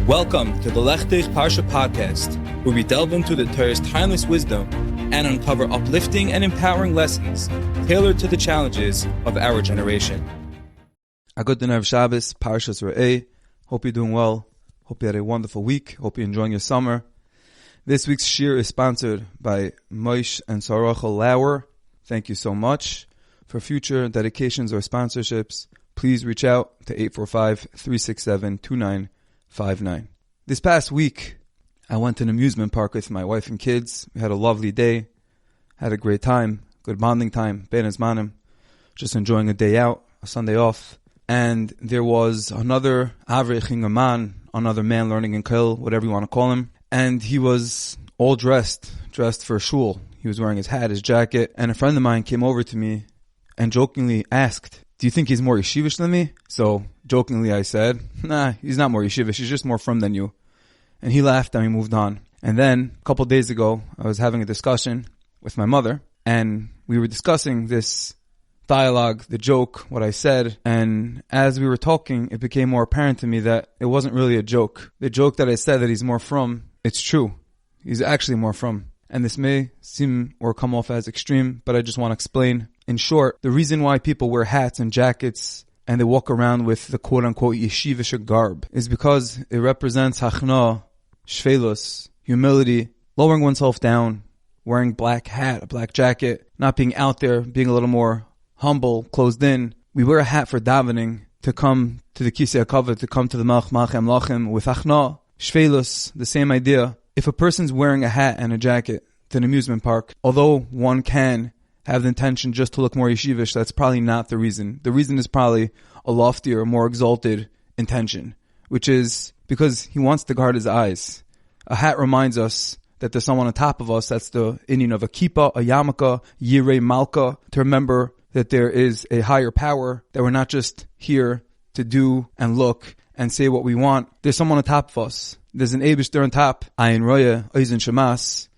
Welcome to the Lechtich Parsha podcast, where we delve into the Torah's timeless wisdom and uncover uplifting and empowering lessons tailored to the challenges of our generation. A good dinner of Shabbos, Parshas Re'eh. Hope you're doing well. Hope you had a wonderful week. Hope you're enjoying your summer. This week's shir is sponsored by Moshe and Sarachel Lauer. Thank you so much. For future dedications or sponsorships, please reach out to 845-367-2959. This past week, I went to an amusement park with my wife and kids. We had a lovely day, had a great time, good bonding time, ben zmanim, just enjoying a day out, a Sunday off. And there was another Avrich man, another man learning in Kol, whatever you want to call him. And he was all dressed for shul. He was wearing his hat, his jacket. And a friend of mine came over to me and jokingly asked, "Do you think he's more yeshivish than me?" So jokingly I said, "Nah, he's not more yeshivish. He's just more from than you." And he laughed and we moved on. And then a couple of days ago, I was having a discussion with my mother and we were discussing this dialogue, the joke, what I said. And as we were talking, it became more apparent to me that it wasn't really a joke. The joke that I said that he's more from, it's true. He's actually more from. And this may seem or come off as extreme, but I just want to explain. In short, the reason why people wear hats and jackets and they walk around with the quote-unquote yeshivish garb is because it represents hachna, shvelus, humility, lowering oneself down, wearing black hat, a black jacket, not being out there, being a little more humble, closed in. We wear a hat for davening, to come to the Kisei HaKavod, to come to the Melech Lachem with hachna, shvelus, the same idea. If a person's wearing a hat and a jacket to an amusement park, although one can have the intention just to look more yeshivish, that's probably not the reason. The reason is probably a loftier, more exalted intention, which is because he wants to guard his eyes. A hat reminds us that there's someone on top of us. That's the Indian of a kippah, a yarmulke, yirei malka, to remember that there is a higher power, that we're not just here to do and look and say what we want. There's someone on top of us. There's an Eibush there on top. Ayin roya, oizen shamas.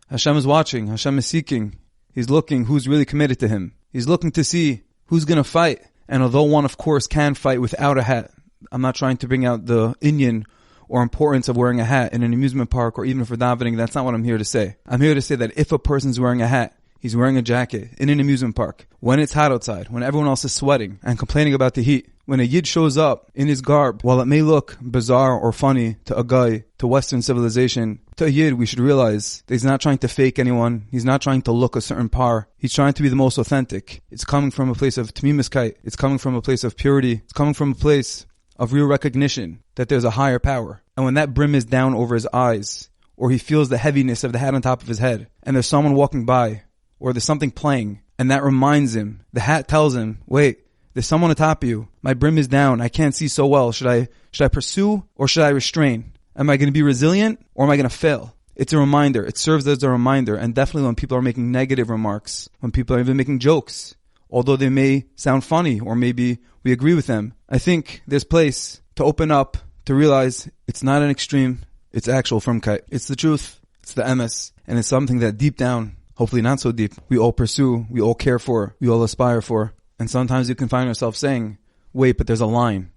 Hashem is watching. Hashem is seeking. He's looking who's really committed to him. He's looking to see who's going to fight. And although one, of course, can fight without a hat, I'm not trying to bring out the Indian or importance of wearing a hat in an amusement park or even for davening. That's not what I'm here to say. I'm here to say that if a person's wearing a hat, he's wearing a jacket in an amusement park, when it's hot outside, when everyone else is sweating and complaining about the heat, when a Yid shows up in his garb, while it may look bizarre or funny to a guy, to Western civilization, to a Yid, we should realize that he's not trying to fake anyone. He's not trying to look a certain par. He's trying to be the most authentic. It's coming from a place of tmimuskait. It's coming from a place of purity. It's coming from a place of real recognition that there's a higher power. And when that brim is down over his eyes, or he feels the heaviness of the hat on top of his head, and there's someone walking by, or there's something playing, and that reminds him, the hat tells him, wait, there's someone on top of you. My brim is down. I can't see so well. Should I pursue or should I restrain? Am I going to be resilient or am I going to fail? It's a reminder. It serves as a reminder. And definitely when people are making negative remarks, when people are even making jokes, although they may sound funny or maybe we agree with them, I think there's place to open up, to realize it's not an extreme. It's actual frumkeit. It's the truth. It's the emes. And it's something that deep down, hopefully not so deep, we all pursue, we all care for, we all aspire for. And sometimes you can find yourself saying, wait, but there's a line.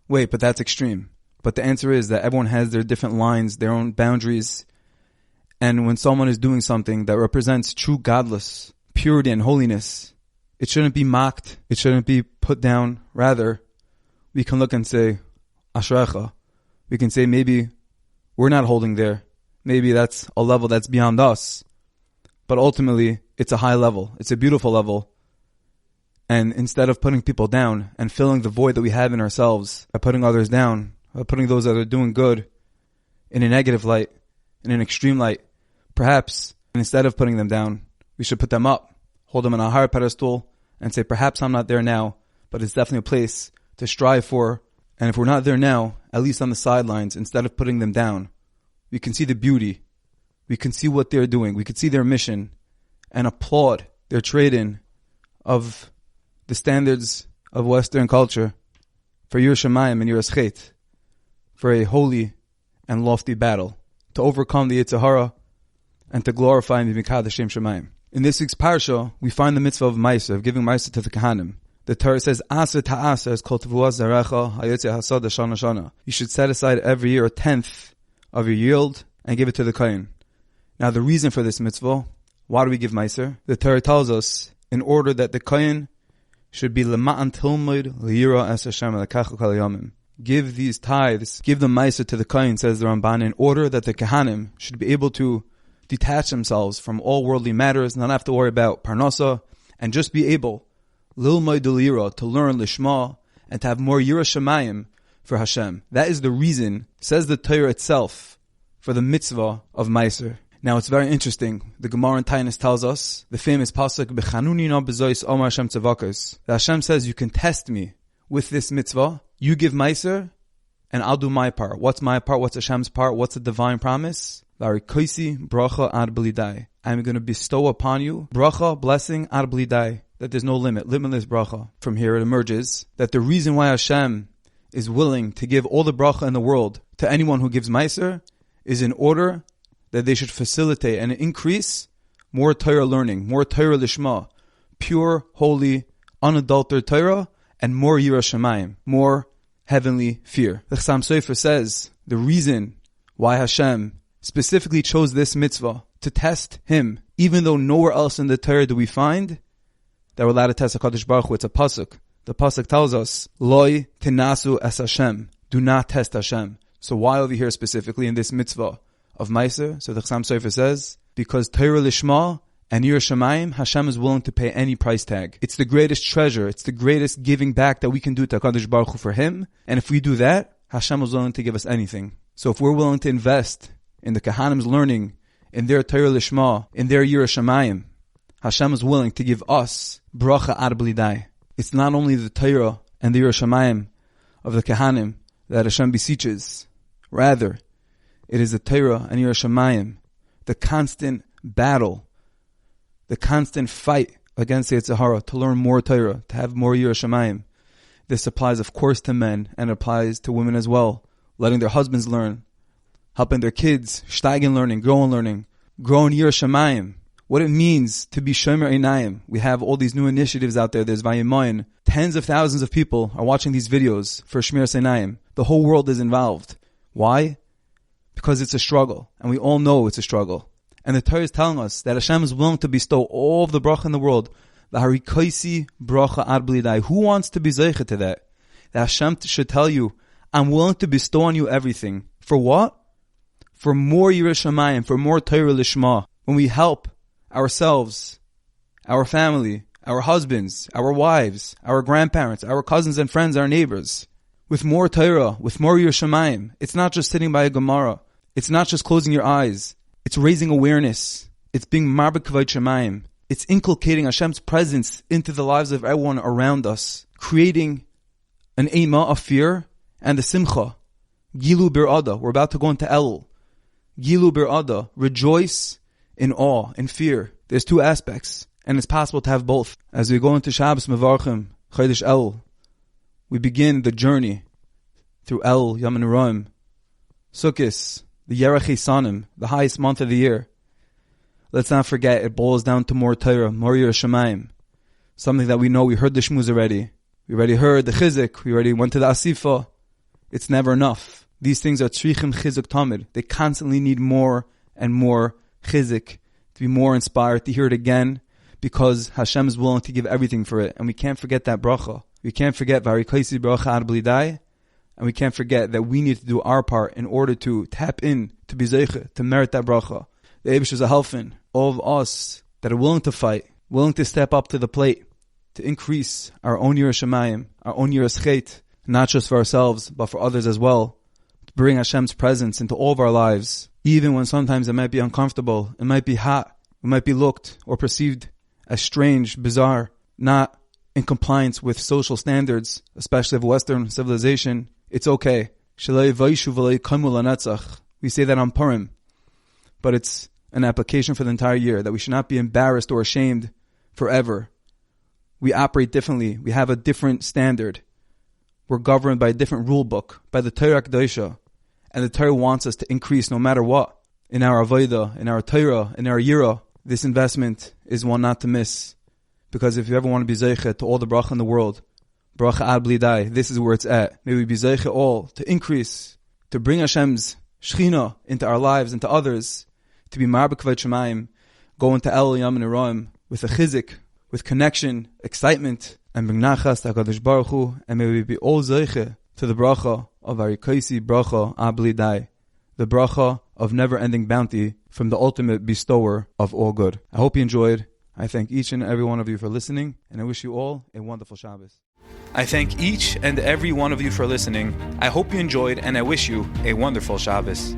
Wait, but that's extreme. But the answer is that everyone has their different lines, their own boundaries. And when someone is doing something that represents true godless, purity and holiness, it shouldn't be mocked. It shouldn't be put down. Rather, we can look and say, Ashrecha. We can say maybe we're not holding there. Maybe that's a level that's beyond us. But ultimately, it's a high level. It's a beautiful level. And instead of putting people down and filling the void that we have in ourselves by putting others down, by putting those that are doing good in a negative light, in an extreme light, perhaps instead of putting them down, we should put them up, hold them on a higher pedestal and say, perhaps I'm not there now, but it's definitely a place to strive for. And if we're not there now, at least on the sidelines, instead of putting them down, we can see the beauty. We can see what they're doing. We can see their mission and applaud their trade-in of the standards of Western culture for Yir Shamayim and Yiras Chet, for a holy and lofty battle, to overcome the Yetzer Hara and to glorify and be Mikadosh Shem Shamayim. In this week's parsha, we find the mitzvah of Maisa, of giving Maisa to the Kahanim. The Torah says, Asa ta'asa is called Tevuas Zarecha Hayotze Hasad Shana Shana. You should set aside every year a tenth of your yield and give it to the Kohen. Now the reason for this mitzvah, why do we give Meiser? The Torah tells us, in order that the Kohen should be Lema'an Tilmud Liyira Es Hashem Lekach Kol Yomim. Give these tithes, give the Meiser to the Kohen, says the Ramban, in order that the Kehanim should be able to detach themselves from all worldly matters, not have to worry about Parnasa, and just be able Lilmay Delira, to learn Lishma, and to have more Yira Shemayim for Hashem. That is the reason, says the Torah itself, for the mitzvah of Meiser. Now it's very interesting. The Gemara in Taanis tells us, the famous pasuk, B'chanuni no b'zois Omar Hashem tzavakos. That Hashem says, you can test me with this mitzvah. You give Meiser, and I'll do my part. What's my part? What's Hashem's part? What's the divine promise? Varikoisi bracha ad blidai. I'm going to bestow upon you bracha, blessing ad blidai. That there's no limit, limitless bracha. From here it emerges that the reason why Hashem is willing to give all the bracha in the world to anyone who gives Meiser is in order that they should facilitate and increase more Torah learning, more Torah lishma, pure, holy, unadulterated Torah, and more Yira Shemayim, more heavenly fear. The Chassam Sofer says the reason why Hashem specifically chose this mitzvah to test Him, even though nowhere else in the Torah do we find that we're allowed to test HaKadosh Baruch Hu. It's a pasuk. The pasuk tells us, Loi tenasu es Hashem. Do not test Hashem. So why over here specifically in this mitzvah of Meiser? So the Chassam Sofer says, because Torah Lishma and Yira Shemayim, Hashem is willing to pay any price tag. It's the greatest treasure. It's the greatest giving back that we can do to HaKadosh Baruch Hu for Him. And if we do that, Hashem is willing to give us anything. So if we're willing to invest in the Kahanim's learning, in their Torah Lishma, in their Yira Shemayim, Hashem is willing to give us bracha ad blidai. It's not only the Torah and the Yira Shemayim of the Kahanim that Hashem beseeches. Rather, it is the Torah and Yira Shemayim, the constant battle, the constant fight against the Yetzer Hara to learn more Torah, to have more Yira Shemayim. This applies, of course, to men and applies to women as well. Letting their husbands learn, helping their kids, steigen learning, grow in Yira Shemayim. What it means to be Shomer Einayim. We have all these new initiatives out there. There's Vayimayin. Tens of thousands of people are watching these videos for Shmiras Einayim. The whole world is involved. Why? Because it's a struggle. And we all know it's a struggle. And the Torah is telling us that Hashem is willing to bestow all of the bracha in the world. The harikaisi bracha ad blidai. Who wants to be zeicha to that? That Hashem should tell you, I'm willing to bestow on you everything. For what? For more Yira Shemayim, for more Torah Lishma. When we help ourselves, our family, our husbands, our wives, our grandparents, our cousins and friends, our neighbors, with more Torah, with more Yira Shemayim. It's not just sitting by a Gemara. It's not just closing your eyes. It's raising awareness. It's being Marbek Kavod Shemayim. It's inculcating Hashem's presence into the lives of everyone around us, creating an Eima of fear and the Simcha. Gilu Bir'ada. We're about to go into El. Gilu Bir'ada. Rejoice in awe, in fear. There's two aspects, and it's possible to have both. As we go into Shabbos Mevarchim, Chodesh El, we begin the journey through El, Yom Neroim, Sukkot, the Yerach Sanim, the highest month of the year. Let's not forget, it boils down to more Torah, more Yira Shemayim. Something that we know, we heard the Shmuz already. We already heard the Chizik, we already went to the Asifa. It's never enough. These things are Tzrichim Chizuk Tamid. They constantly need more and more Chizik, to be more inspired, to hear it again, because Hashem is willing to give everything for it. And we can't forget that bracha. We can't forget Varikaisi bracha ad blidai, and we can't forget that we need to do our part in order to tap in, to be zeicha, to merit that bracha. The Eibush is a helping, all of us that are willing to fight, willing to step up to the plate, to increase our own Yira Shemayim, our own Yira Schet, not just for ourselves, but for others as well, to bring Hashem's presence into all of our lives. Even when sometimes it might be uncomfortable, it might be hot, it might be looked or perceived as strange, bizarre, not in compliance with social standards, especially of Western civilization, it's okay. We say that on Purim, but it's an application for the entire year, that we should not be embarrassed or ashamed forever. We operate differently. We have a different standard. We're governed by a different rule book, by the Torah Kedosha. And the Torah wants us to increase no matter what. In our Avodah, in our Torah, in our Yira, this investment is one not to miss. Because if you ever want to be zeicha to all the bracha in the world, bracha ad bli dai, this is where it's at. May we be zeicha all to increase, to bring Hashem's Shechina into our lives, into others, to be mar b'kavod shemayim, go into El Yam and Iram with a chizik, with connection, excitement, and bring nachas to HaKadosh Baruch Hu, and may we be all zeicha to the bracha of Arikaisi bracha ad bli dai, the bracha of never-ending bounty from the ultimate bestower of all good. I hope you enjoyed. I thank each and every one of you for listening, and I wish you all a wonderful Shabbos. I thank each and every one of you for listening. I hope you enjoyed, and I wish you a wonderful Shabbos.